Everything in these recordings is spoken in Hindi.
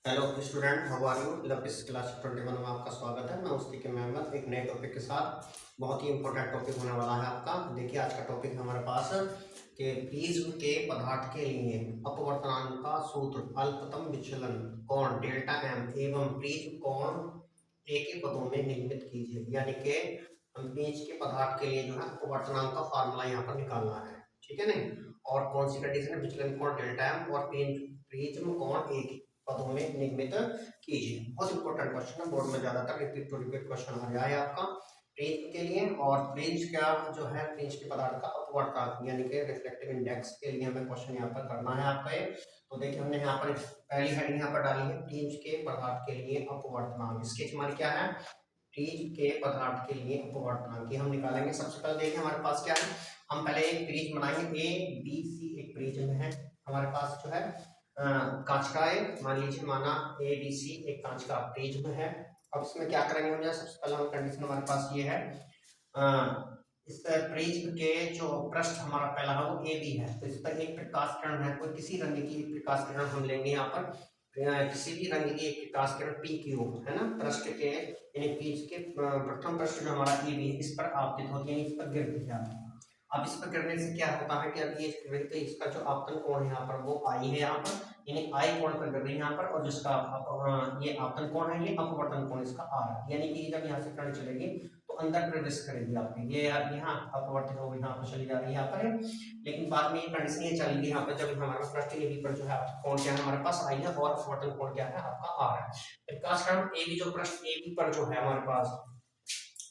Hello student, how are you. लपिस क्लास 21 में आपका स्वागत है। मैं उसी के मेंबर एक नए टॉपिक के साथ, बहुत ही इंपॉर्टेंट टॉपिक होने वाला है आपका। देखिए आज का टॉपिक है हमारे पास कि प्रिज्म के पदार्थ के लिए अपवर्तनांक का सूत्र अल्पतम विचलन कोण डेल्टा एम एवं प्रिज्म कोण ए के पदों में निम्नित कीजिए। यानी कि हम प्रिज्म के पदार्थ के लिए जो है अपवर्तनांक का फार्मूला यहाँ पर निकालना है, ठीक है नहीं। और कौन सी कंडीशन है, विचलन कोण डेल्टा एम और प्रिज्म कोण ए के पदों में निगमित कीजिए। बहुत इंपॉर्टेंट क्वेश्चन है, बोर्ड में ज्यादातर रिपीट टू रिपीट क्वेश्चन आ रहा है आपका प्रिज्म के लिए। और प्रिज्म का जो है प्रिज्म के पदार्थ का अपवर्तनांक यानी कि रिफ्लेक्टिव इंडेक्स के लिए हमें क्वेश्चन यहाँ पर करना है आपका ये। तो देखिए हमने यहाँ पर पहली हेडिंग यहाँ पर डाली है, प्रिज्म के पदार्थ के लिए अपवर्तनांक। इसकी हमारी क्या है, प्रिज्म के पदार्थ के लिए अपवर्तनांक हम निकालेंगे। सबसे पहले देखिए हमारे पास क्या है, हम पहले एक प्रिज्म बनाएंगे। ए बी सी एक प्रिज्म है हमारे पास जो है कांच का है, मान लीजिए माना एबीसी एक कांच का प्रिज्म है। अब इसमें क्या करेंगे हम, सबसे पहले हम कंडीशन हमारे पास ये है, इस प्रिज्म के जो पृष्ठ हमारा पहला है वो ए बी है, तो इस पर एक प्रकाश किरण है, कोई किसी रंग की एक प्रकाश किरण हम लेंगे यहाँ पर, किसी भी रंग की एक प्रकाश किरण पी क्यू है ना, पृष्ठ के यानी प्रिज्म के प्रथम पृष्ठ जो हमारा ए बी है इस पर आपतित होती है, इस पर गिरती है। अब इस पर गिरने से क्या होता है कि अब ये तो इसका जो आपतन कोण है यहाँ पर वो आई है यहाँ पर, यानी आई कोण पर गिर रही है यहाँ पर, और जिसका ये आपतन कोण है ये अपवर्तन कोण इसका आर है। यानी कि जब यहाँ से किरण चलेगी तो अंदर प्रवेश करेगी आपकी, ये यहाँ अपवर्तित होगी, यहाँ पर चली जा रही है यहाँ पर है। लेकिन बाद में ये कंडीशन ये चलेगी यहाँ पर जब हमारे पृष्ठ ए बी पर जो है कोण क्या है हमारे पास आई है, और अपवर्तन कोण क्या है आपका आर है। प्रकाश किरण ए बी जो पृष्ठ ए बी पर जो है हमारे पास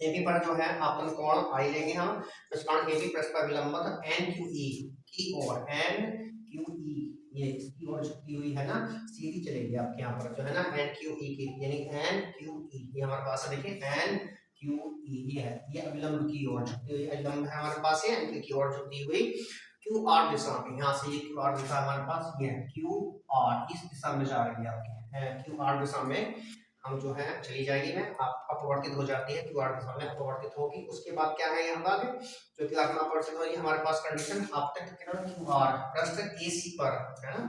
एबी पर जो है आपन कोण आई लेंगे हम, इस कारण एबी पृष्ठ पर विलंबत एन क्यू ई की ओर, एन क्यू ई ये इसकी ओर झुकी हुई है ना, सीधी चलेगी आपके यहाँ पर जो है ना एन क्यू ई की, यानी एन क्यू ई ये हमारे पास है। देखिए एन क्यू ई ये है, ये अविलंब की ओर झुकती हुई अविलंब है हमारे पास, ये एन क्यू की ओर झुकती हुई क्यू आर दिशा में, यहाँ से ये क्यू आर दिशा हमारे पास ये है, क्यू आर इस दिशा में जा रही है आपकी, क्यू आर दिशा में हम जो है चली जाएगी में आप अपवर्तित हो जाती है, क्यू आर दिशा में अपवर्तित होगी। उसके बाद क्या है यहाँ पर जो क्यू आर में अपवर्तित हो रही है हमारे पास कंडीशन आपतन किरण क्यू आर पृष्ठ एसी पर है ना,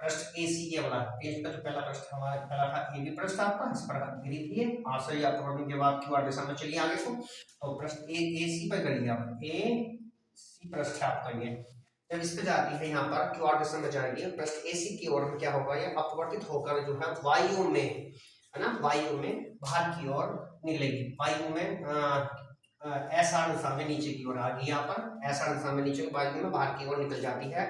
पृष्ठ एसी ये वाला पेज का जो पहला पृष्ठ हमारा पहला था ए बी पृष्ठ आपका, इस पर गिरी थी आर से अपवर्तन के बाद क्यू आर दिशा में चलिए आगे को, तो पृष्ठ ए एसी पर गिरी आप ए सी पृष्ठ आपका ये, जब इस पे जाती है यहाँ पर क्यू आर दिशा में जाएगी पृष्ठ एसी की ओर में क्या होगा, ये अपवर्तित होकर जो है वायु में है ना, वायु में बाहर की ओर निकलेगी, वायु में एस आर दिशा में नीचे की ओर आ गई, यहाँ पर एस आर दिशा में नीचे वायु में बाहर की ओर निकल जाती है।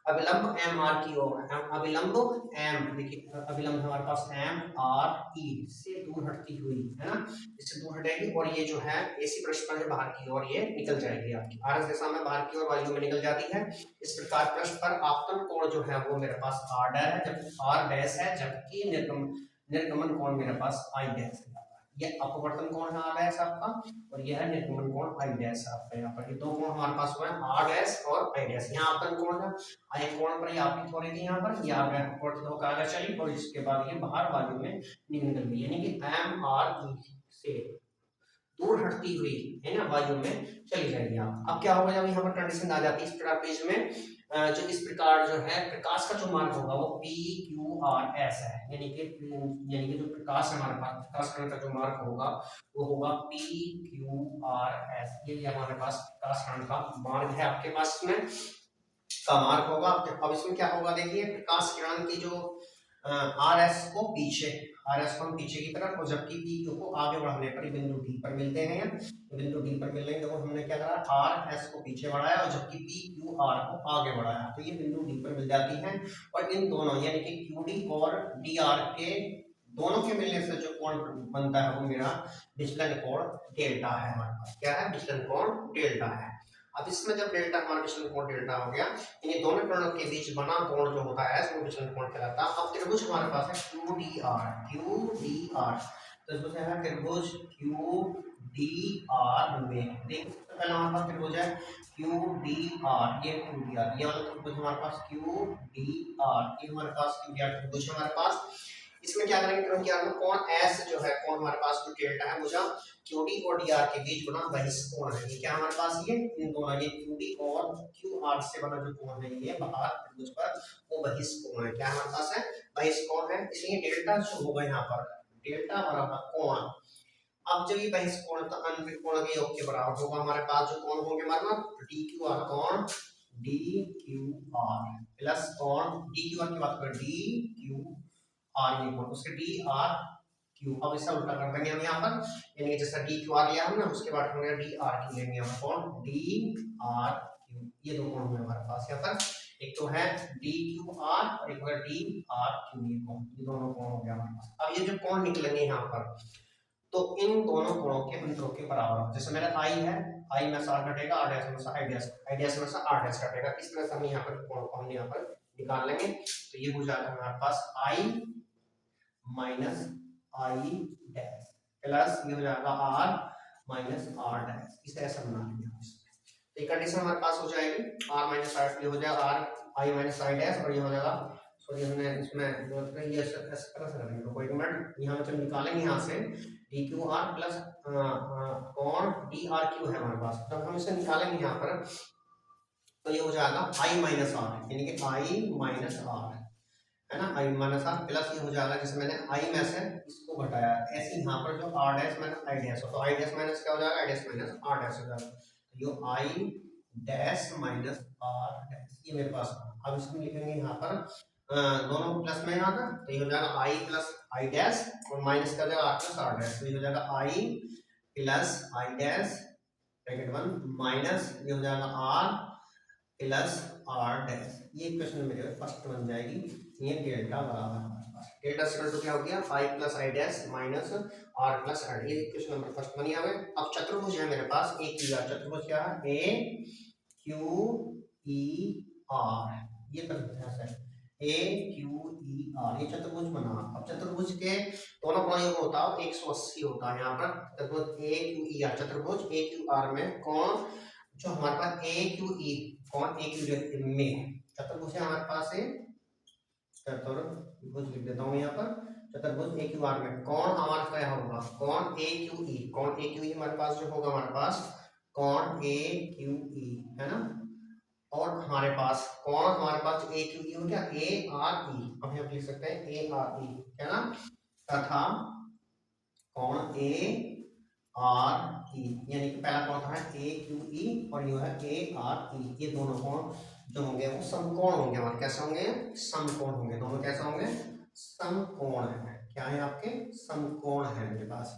अविलंब एम आर की ओर, अविलंब एम देखिए अविलंब हमारे पास एम आर ई से दूर हटती हुई है ना, इससे दूर हटेगी और ये जो है एसी पृष्ठ पर बाहर की ओर ये निकल जाएगी आपकी, आर एस दिशा में बाहर की ओर वायु में निकल जाती है। इस प्रकार पृष्ठ पर आपतन कोण जो है वो मेरे पास आर डैश है, जबकि आर डैश है, जबकि निर्गमन कोण मेरे पास आई डैश है। ये अपवर्तन कोण है आर डैश आपका, और यह है निर्गमन कोण आई डैश आपका। यहाँ पर ये दो कोण हमारे पास हुए हैं आर डैश और आई डैश। यहाँ आपतन कोण है आई कोण पर ये आपकी हो रही थी, यहाँ पर ये आगे अपवर्तित होकर आगे चली और इसके बाद ये बाहर वायु में निकल गई, यानी कि एम आर ई से दूर हटती हुई है ना वायु में चली जाएगी। अब क्या होगा जब यहाँ पर कंडीशन आ जाती है इस प्रकार पेज में, जो इस प्रकार जो है प्रकाश का जो मार्ग होगा वो पी क्यू आर एस है, यानी कि जो प्रकाश हमारे पास प्रकाश कण का जो मार्ग होगा वो होगा पी क्यू आर एस, ये हमारे पास प्रकाश कण का मार्ग है आपके पास में का मार्ग होगा। अब इसमें क्या होगा देखिए, प्रकाश किरण की जो आर एस को पीछे, आर एस को हम पीछे की तरफ, और जबकि पी क्यू को आगे बढ़ने पर बिंदु डी पर मिलते हैं, बिंदु डी पर मिलने के बाद हमने क्या करा आर एस को पीछे बढ़ाया और जबकि पी क्यू आर को आगे बढ़ाया, तो ये बिंदु डी पर मिल जाती है। और इन दोनों यानी कि क्यू डी और डी आर के दोनों के मिलने से जो कोण बनता है वो मेरा विचलन कोण डेल्टा है हमारे पास, क्या है विचलन कोण डेल्टा है। अब इसमें जब डेल्टा हमारा विचलन कोण डेल्टा हो गया, इन दोनों कोणों के बीच बना कोण जो होता है वो विचलन कोण कहलाता है। अब त्रिभुज हमारे पास है क्यू डी आर, तो इसमें है त्रिभुज क्यू डी आर में, देखिए सबसे पहला हमारे पास त्रिभुज है क्यू डी आर, ये क्यू डी आर, ये वाला त्रिभुज हमारे पास क्यू डी आर, ये हमारे पास क्यू डी आर त्रिभुज हमारे पास। इसमें क्या करेंगे त्रिभुज के में कोण एस जो है कोण हमारे पास जो डेल्टा है मुझे क्यूडी और डीआर के बीच बना बहिष्कोण है, ये क्या हमारे पास ये इन दोनों ये क्यूडी और क्यूआर से बना जो कोण है ये बाहर त्रिभुज पर वो बहिष्कोण है, क्या हमारे पास है बाइस कोण है, इसलिए डेल्टा जो होगा यहाँ पर डेल्टा बराबर कोण। अब जब ये बाइस कोण तो अन्य कोण के योग के बराबर होगा। हमारे पास जो कोण होंगे हमारे पास डी क्यू आर कोण डी क्यू आर प्लस कोण डी क्यू आर की बात करें डी क्यू आर ये कोण उसके डी आर क्यू। अब इसका उल्टा कर देंगे हम यहाँ पर, यानी जैसा डी क्यू आर लिया हमने उसके बाद हमने डी आर क्यू लेंगे हम कोण डी आर क्यू। ये दो कोण होंगे हमारे पास यहाँ पर, एक तो है डी क्यू आर और एक है डी आर क्यू। ये कोण ये दोनों कोण हो गया हमारे पास। अब ये जो कोण निकलेंगे यहाँ पर तो इन दोनों कोणों के अंतरों के बराबर, जैसे मेरा आई है आई में से आर घटेगा आर डैश में से आई डैश में से आर डैश घटेगा। इस तरह से हम यहाँ पर कोण को हम यहाँ पर निकाल लेंगे। तो ये हो जाएगा हमारे पास आई माइनस आई डैश प्लस ये हो जाएगा आर माइनस आर डैश। इसे ऐसा बना लेंगे हम। तो ये कंडीशन हमारे पास हो जाएगी आर माइनस आर, ये हो जाएगा are I minus I dash और ये हो जाएगा सॉरी हमने इसमें ये ऐसा तरह से करेंगे। तो एक मिनट यहाँ जब निकालेंगे यहाँ से डी क्यू आर प्लस कोण डी आर क्यू है हमारे पास, जब हम इसे निकालेंगे यहाँ पर तो ये हो जाएगा आई माइनस आर, यानी कि आई माइनस आर है ना, आई माइनस आर प्लस ये हो जाएगा जैसे मैंने आई में से इसको घटाया ऐसे यहाँ पर जो R dash minus I dash हो तो आई डैश माइनस क्या हो जाएगा I dash minus R dash हो जाएगा। यो I dash minus R dash ये मेरे पास। अब इसको लिखेंगे यहाँ पर दोनों प्लस में यहाँ पर तो ये हो जाएगा आई प्लस आई डैश और माइनस कर जाएगा आर प्लस आर डैश। तो ये हो जाएगा I plus I dash bracket one minus ये हो जाएगा आर प्लस आर डैश। ये इक्वेशन मेरे फर्स्ट बन जाएगी। ये डेल्टा बराबर हमारे पास डेल्टा इक्वल टू क्या हो गया I plus I dash minus R plus R. ये इक्वेशन नंबर फर्स्ट बनी हमें। अब चतुर्भुज है मेरे पास ए क्यू आर। चतुर्भुज क्या है ए क्यू ई आर, ये चतुर्भुज है ए क्यू ई आर, ये चतुर्भुज बना। अब चतुर्भुज के दोनों कोण योग होता है 180 होता है यहाँ पर। चतुर्भुज ए क्यू ई आर, चतुर्भुज ए क्यू आर में कोण जो हमारे पास ए क्यू ई कोण ए क्यू में चतुर्भुज है हमारे पास है चतुर्भुज लिख देता हूँ यहाँ पर। चतुर्भुज ए क्यू आर में कोण हमारा क्या होगा कोण ए क्यू ई, कोण ए क्यू ई हमारे पास जो होगा हमारे पास कोण ए क्यू ई है ना, और हमारे पास कोण हमारे पास ए क्यू ई हो गया ए आर ई। हम यहाँ लिख सकते हैं ए आर ई है ना, तथा कोण ए आर ई यानी कि पहला कोण था ए क्यू ई और ये है ए आर ई। ये दोनों कोण जो होंगे वो समकोण होंगे हमारे, कैसे होंगे समकोण होंगे। दोनों कैसे होंगे समकोण है। क्या है आपके समकोण है मेरे पास।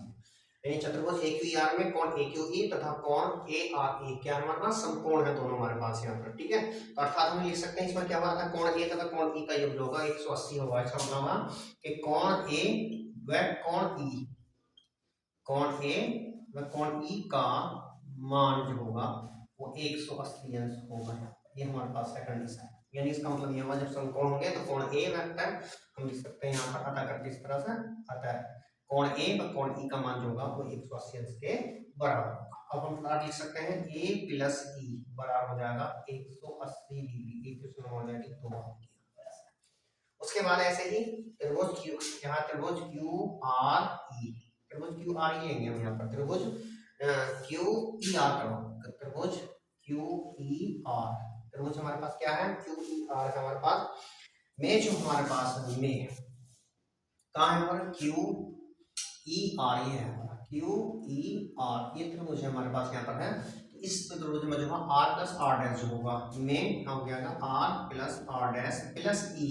यानी चतुर्भुज ए क्यू आर में कोण ए क्यू ई तथा कोण ए आर ई क्या हमारे पास समकोण है दोनों हमारे पास यहाँ पर। ठीक है, तो अर्थात हम लिख सकते हैं इसमें क्या हुआ था कोण ए तथा कोण ई का योग जो होगा 180 होगा। इसका मतलब हुआ कि कोण ए व कोण ई, कोण ए व कोण ई का मान जो होगा वो 180 अंश होगा। ये हमारे पास है कंडीशन। यानी इसका मतलब ये हुआ जब समकोण होंगे तो कोण ए वेक्टर हम लिख सकते हैं यहाँ पर अतः करके इस तरह से अतः कोण ए व कोण ई का मान जो होगा वो 180 अंश के बराबर होगा। अब हम प्लॉट लिख सकते हैं ए प्लस ई बराबर हो जाएगा 180 डिग्री। इक्वेशन हो जाएगी 2। उसके बाद ऐसे ही त्रिभुज क्यू, यहाँ त्रिभुज क्यू आर ई, त्रिभुज क्यू आर ई लेंगे हम यहाँ पर। त्रिभुज क्यू ई आर करो, त्रिभुज क्यू ई आर, त्रिभुज हमारे पास क्या है क्यू ई आर है हमारे पास में। जो हमारे पास में कहाँ है हमारा क्यू ई आर, ये है हमारा क्यू ई आर, ये त्रिभुज है हमारे पास यहाँ पर है। तो इस त्रिभुज में जो है आर प्लस आर डैश जो होगा में हो गया R plus R dash plus E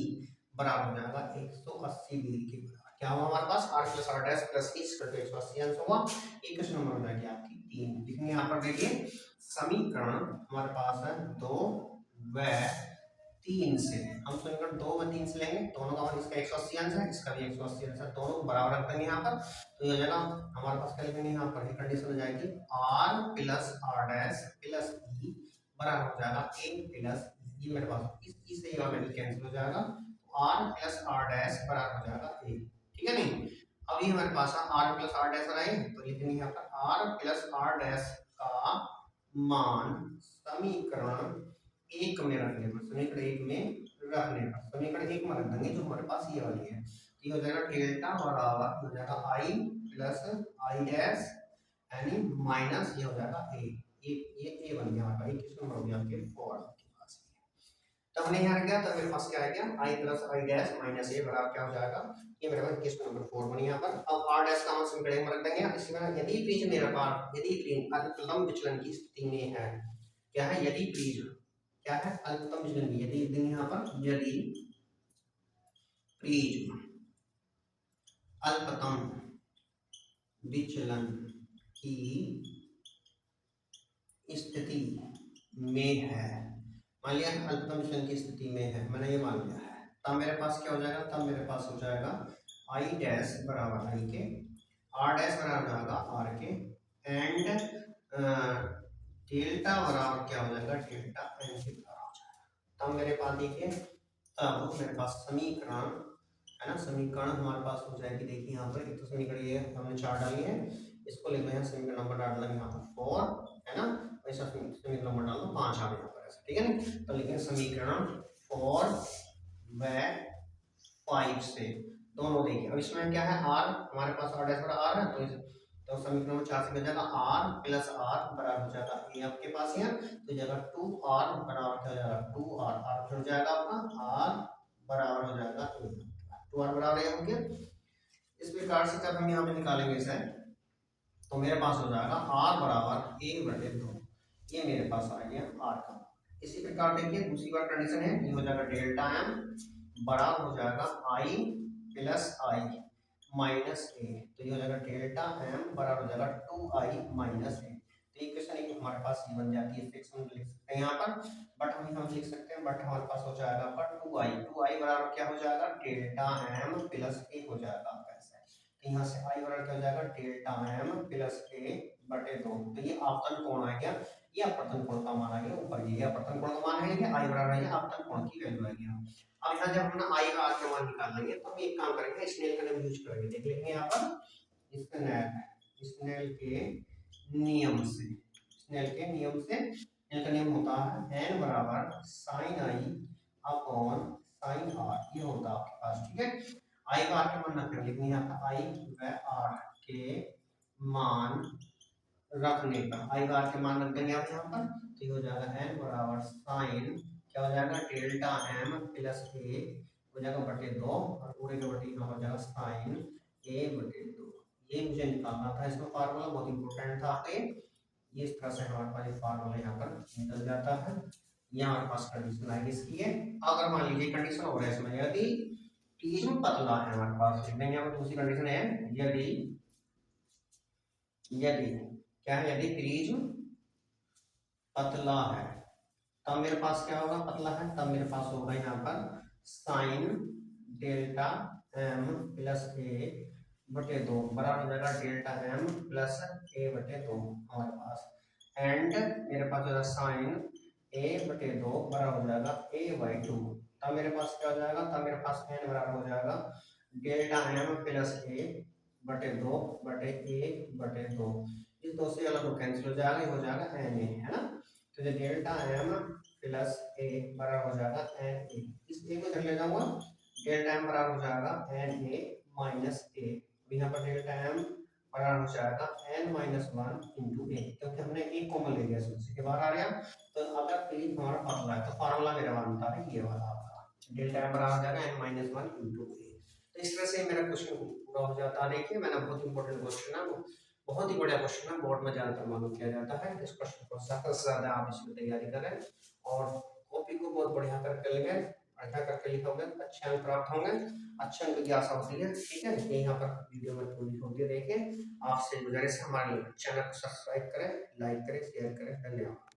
बराबर हो जाएगा 180 डिग्री के बराबर। क्या हुआ हमारे पास R plus R dash plus E इसका 180 अंश होगा। इक्वेशन नंबर हो जाएगी आपकी 3। लिखेंगे यहाँ पर देखिए समीकरण हमारे पास है 2 व 3 से। हम समीकरण 2 व 3 से लेंगे, दोनों का मान इसका 180 अंश है इसका भी 180 अंश है, दोनों को बराबर रख देंगे यहाँ पर। तो ये हो जाएगा हमारे पास क्या लिखेंगे यहाँ पर कंडीशन हो जाएगी R plus R dash plus E बराबर हो जाएगा ए प्लस ई। मेरे पास इस से ये ऑलरेडी कैंसिल हो जाएगा, आर प्लस आर डैश बराबर हो जाएगा ए। ठीक है नहीं, अब ये हमारे पास आर प्लस आर डैश आए तो लिखेंगे यहाँ पर आर प्लस आर डैश का मान समीकरण 1 में रखने पर, समीकरण 1 में रखने पर, समीकरण 1 में रख देंगे जो हमारे पास ये वाली है। तो ये हो जाएगा डेल्टा बराबर हो जाएगा आई प्लस आई डैश यानी माइनस ये हो जाएगा ए। ये बन गया हमारे पास। किस नंबर हो गया आपके 4 के पास। तब नहीं आ गया, तब मेरे पास क्या आ गया, I plus I dash minus ए बराबर क्या हो जाएगा, ये मेरे पास क्वेश्चन नंबर 4 बनी यहाँ पर। अब आर डैश का मान समीकरण में रख देंगे। इसी तरह यदि प्लीज मेरे पास, यदि प्लीज अल्पतम विचलन की स्थिति में है, क्या है, यदि प्लीज क्या है, अल्पतम विचलन की, यदि यहाँ पर यदि प्लीज अल्पतम विचलन की स्थिति में है, मान लिया अल्पतम विचलन की स्थिति में है, मैंने ये मान लिया है, तब मेरे पास क्या हो जाएगा, तब मेरे पास हो जाएगा आई डैश बराबर आई के, आर डैश बराबर हो जाएगा आर के, एंड डेल्टा बराबर क्या हो जाएगा, डेल्टा एन के बराबर हो जाएगा। तब मेरे पास देखिए, तब मेरे पास समीकरण है ना, समीकरण हमारे पास हो जाएगी। देखिए यहाँ पर एक तो समीकरण ये हमने 4 डाली है, इसको लिख रहे हैं समीकरण नंबर डाल देंगे यहाँ पर 4 है ना, ऐसा समीकरण नंबर डाल दो 5 आ गया यहाँ पर ऐसा, ठीक है ना। तो लिखेंगे समीकरण 4 व 5 से दोनों देखिए। अब इसमें क्या है, आर हमारे पास आर डैश बराबर आर है, तो समीकरण में 4 से मिल जाएगा आर प्लस आर बराबर हो जाएगा ये आपके पास है, तो जगह 2r बराबर क्या हो जाएगा, 2r, आर जुड़ जाएगा आपका, आर बराबर हो जाएगा 2r बराबर हो गया। इस प्रकार से जब हम यहाँ पे निकालेंगे इसे, तो मेरे पास हो जाएगा r बराबर a बटे 2, ये मेरे पास आ गया r का। इसी प्रकार देखिए दूसरी बार कंडीशन है, ये हो जाएगा डेल्टा m बराबर हो जाएगा i प्लस आई माइनस ए, तो ये हो जाएगा डेल्टा m बराबर हो जाएगा 2i माइनस ए। तो इक्वेशन एक हमारे पास ये बन जाती है, फिक्स हम लिख सकते हैं यहाँ पर, बट हम लिख सकते हैं, बट हमारे पास हो जाएगा आपका 2i बराबर क्या हो जाएगा, डेल्टा m प्लस ए हो जाएगा आपका ऐसा। तो यहाँ से i बराबर क्या हो जाएगा, डेल्टा m प्लस ए बटे 2, तो ये आपतन कोण आ गया, ये अपवर्तन कोण का मान आ गया ऊपर, ये अपवर्तन कोण का मान है, कि i बराबर है अपवर्तन कोण की वैल्यू आ गया। अब यहाँ जब हम i का r का मान निकालेंगे तो हम एक काम करेंगे, स्नेल का नियम यूज करेंगे, देख लेंगे यहाँ पर स्नेल के नियम से, स्नेल के नियम से, स्नेल का नियम होता है n बराबर sin i upon sin r, ये होता है आपके पास, ठीक है। i का r का मान रख लेंगे यहाँ पर, i व r के मान रखने पर, i का r के मान रख देंगे आप यहाँ पर, तो ये हो जाएगा n बराबर sin क्या हो जाएगा, डेल्टा m प्लस ए हो जाएगा बटे 2, और पूरे के बटे यहाँ हो जाएगा साइन ए बटे 2। ये मुझे निकालना था, इसमें फार्मूला बहुत इंपॉर्टेंट था आपके, ये इस तरह से हमारे पास ये फार्मूला यहाँ पर निकल जाता है। ये हमारे पास कंडीशन आएगी इसकी है, अगर मान लीजिए कंडीशन हो रहा है इसमें, यदि प्रिज्म पतला है हमारे पास, लिखेंगे यहाँ पर दूसरी कंडीशन है, यदि यदि क्या है, यदि प्रिज्म पतला है, तब मेरे पास क्या होगा, पतला है, तब मेरे पास होगा यहाँ पर साइन डेल्टा m प्लस ए बटे 2 बराबर हो जाएगा डेल्टा m प्लस ए बटे 2 हमारे पास, एंड मेरे पास होगा साइन ए बटे 2 बराबर हो जाएगा a बाई 2, तब मेरे पास क्या हो जाएगा, तब मेरे पास n बराबर हो जाएगा डेल्टा m प्लस ए बटे 2 बटे a बटे 2, इस दो से अलग कैंसिल हो जाएगा, ये हो जाएगा n a, है ना। तो ये डेल्टा m प्लस ए बराबर हो जाएगा एन ए, इस ए को इधर ले जाऊंगा, डेल्टा m बराबर हो जाएगा एन ए माइनस ए, यहाँ पर डेल्टा m बराबर हो जाएगा n माइनस 1 इंटू ए, क्योंकि हमने ए कॉमन ले लिया सूत्र के बाहर आ गया। तो अगर प्लीज हमारा पतला है तो फार्मूला मेरा बनता है ये वाला आपका, डेल्टा m बराबर हो जाएगा n माइनस 1 इंटू ए। तो इस तरह से मेरा क्वेश्चन पूरा हो जाता है। देखिए मैंने बहुत इंपॉर्टेंट क्वेश्चन है, बहुत ही बढ़िया क्वेश्चन है, बोर्ड में ज्यादातर मालूम किया जाता है, इस क्वेश्चन को ज्यादा से ज्यादा आप इसकी तैयारी करें और कॉपी को बहुत बढ़िया करके लेंगे, बढ़िया करके लिखोगे, अच्छे अंक प्राप्त होंगे, अच्छे अंक की आशा होती है, ठीक है। ये यहाँ पर वीडियो में पूरी होती है, देखिए आपसे गुजारिश है हमारे चैनल को सब्सक्राइब करें, लाइक करें, शेयर करें, धन्यवाद।